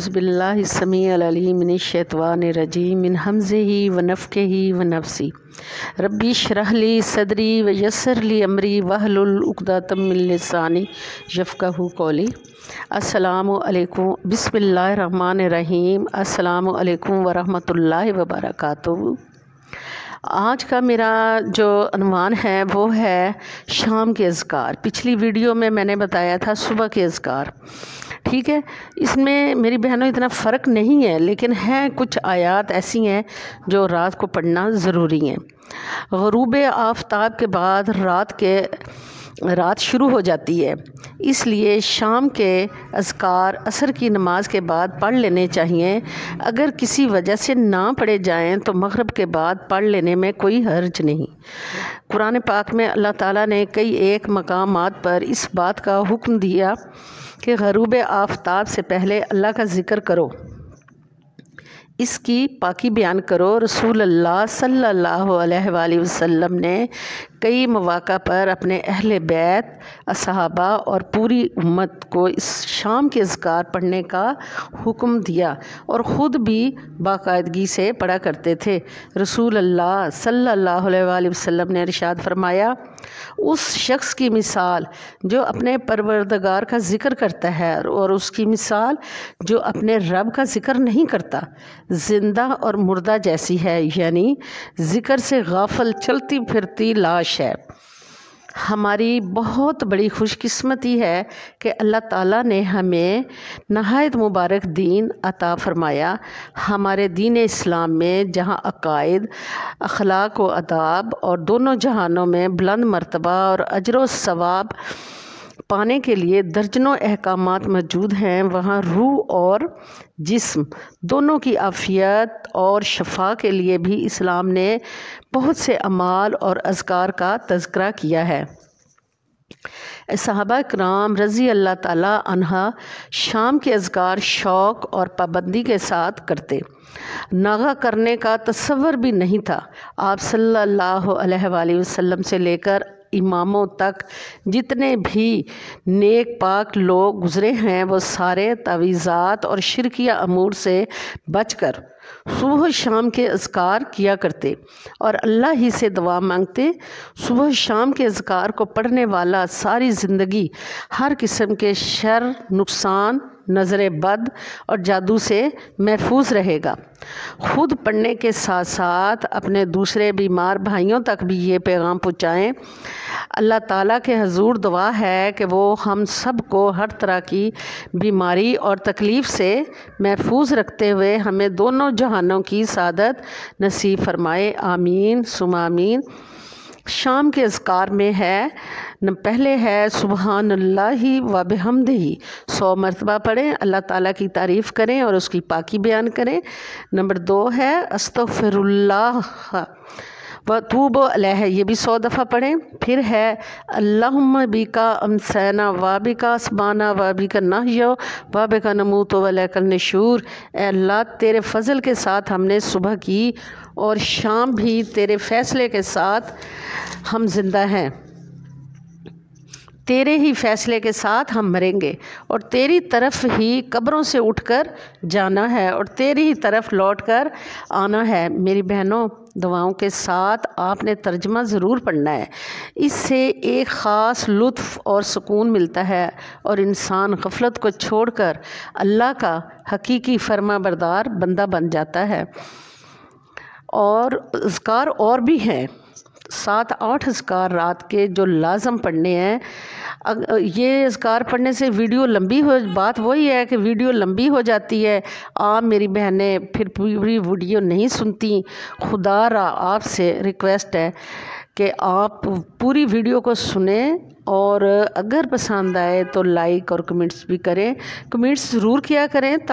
औज़ुबिल्लाहि समीउल अलीम मिनश्शैतानिर रजीम मिन हम्ज़िही व नफ़्ख़िही व नफ़्सी रब्बी इश्रह ली सदरी व यस्सिर ली अमरी वहलुल उक़दतम मिन लिसानी यफ़क़हू क़ौली। अस्सलामु अलैकुम बिस्मिल्लाहिर रहमानिर रहीम। अस्सलामु अलैकुम व रहमतुल्लाहि व बरकातुहू। आज का मेरा जो अनवान है वो है शाम के अज़कार। पिछली वीडियो में मैंने बताया था सुबह के अज़कार, ठीक है। इसमें मेरी बहनों इतना फ़र्क नहीं है, लेकिन हैं कुछ आयात ऐसी हैं जो रात को पढ़ना ज़रूरी हैं। ग़ुरूब आफ़ताब के बाद रात शुरू हो जाती है, इसलिए शाम के अज़कार असर की नमाज के बाद पढ़ लेने चाहिए। अगर किसी वजह से ना पढ़े जाएं तो मग़रिब के बाद पढ़ लेने में कोई हर्ज नहीं। कुरान पाक में अल्लाह ताला ने कई एक मकामात पर इस बात का हुक्म दिया कि ग़ुरूब आफ़ताब से पहले अल्लाह का ज़िक्र करो, इसकी पाकी बयान करो। रसूल अल्लाह सल्लल्लाहु अलैहि वसल्लम ने कई मौक़ा पर अपने अहले बैत, असहाबा और पूरी उम्मत को इस शाम के अज़कार पढ़ने का हुक्म दिया और ख़ुद भी बाकायदगी से पढ़ा करते थे। रसूल अल्लाह सल्लल्लाहु अलैहि वसल्लम ने इरशाद फरमाया, उस शख्स की मिसाल जो अपने परवरदिगार का ज़िक्र करता है और उसकी मिसाल जो अपने रब का ज़िक्र नहीं करता, ज़िंदा और मुर्दा जैसी है, यानी ज़िक्र से गाफिल चलती फिरती लाश है। हमारी बहुत बड़ी खुशकिस्मती है कि अल्लाह ताला ने हमें नहायत मुबारक दीन अता फ़रमाया। हमारे दीन इस्लाम में जहाँ अक़ायद, अखलाक व अदाब और दोनों जहानों में बुलंद मर्तबा और अजर व सवाब पाने के लिए दर्जनों अहकामात मौजूद हैं, वहाँ रूह और जिस्म दोनों की आफ़ियत और शफ़ा के लिए भी इस्लाम ने बहुत से अमाल और अज़कार का तज़किरा किया है। सहाबा किराम रज़ी अल्लाह ताला अन्हा शाम के अज़कार शौक़ और पाबंदी के साथ करते। नागा करने का तसव्वुर भी नहीं था। आप सल्लल्लाहु अलैहि वसल्लम से लेकर इमामों तक जितने भी नेक पाक लोग गुज़रे हैं, वो सारे तावीज़ात और शिरकिया अमूर से बचकर सुबह शाम के अज़कार किया करते और अल्लाह ही से दुआ मांगते। सुबह शाम के अज़कार को पढ़ने वाला सारी ज़िंदगी हर किस्म के शर, नुकसान, नज़र बद और जादू से महफूज रहेगा। ख़ुद पढ़ने के साथ साथ अपने दूसरे बीमार भाइयों तक भी ये पैगाम पहुँचाएँ। अल्लाह ताला के हजूर दुआ है कि वो हम सब को हर तरह की बीमारी और तकलीफ़ से महफूज रखते हुए हमें दोनों जहानों की सादत नसीब फरमाए। आमीन सुमा आमीन। शाम के अज़कार में है पहले है सुबहानल्लाहि व बिहम्दिही, 100 मरतबा पढ़ें, अल्लाह ताला की तारीफ़ करें और उसकी पाकी बयान करें। नंबर 2 है अस्तग़फ़िरुल्लाह व तूबु अलैहि, ये भी 100 दफ़ा पढ़ें। फिर है अल्लाहुम्मा बिका अमसैना व बिका अस्बाना व बिका नहया व बिका नमूतु व इलैकल नशूर। ऐ अल्लाह, तेरे फ़ज़ल के साथ हमने सुबह की और शाम भी तेरे फ़ैसले के साथ हम ज़िंदा हैं। तेरे ही फ़ैसले के साथ हम मरेंगे और तेरी तरफ ही कब्रों से उठकर जाना है और तेरी ही तरफ लौटकर आना है। मेरी बहनों, दुआओं के साथ आपने तर्जमा ज़रूर पढ़ना है। इससे एक ख़ास लुत्फ़ और सुकून मिलता है और इंसान गफलत को छोड़कर अल्लाह का हकीकी फर्माबरदार बंदा बन जाता है। और अज़कार और भी हैं, 7-8 अज़कार रात के जो लाज़म पढ़ने हैं। ये अज़कार पढ़ने से वीडियो लंबी हो, बात वही है कि वीडियो लंबी हो जाती है। आप मेरी बहनें फिर पूरी वीडियो नहीं सुनती। खुदा रा आपसे रिक्वेस्ट है कि आप पूरी वीडियो को सुने और अगर पसंद आए तो लाइक और कमेंट्स भी करें। कमेंट्स ज़रूर किया करें।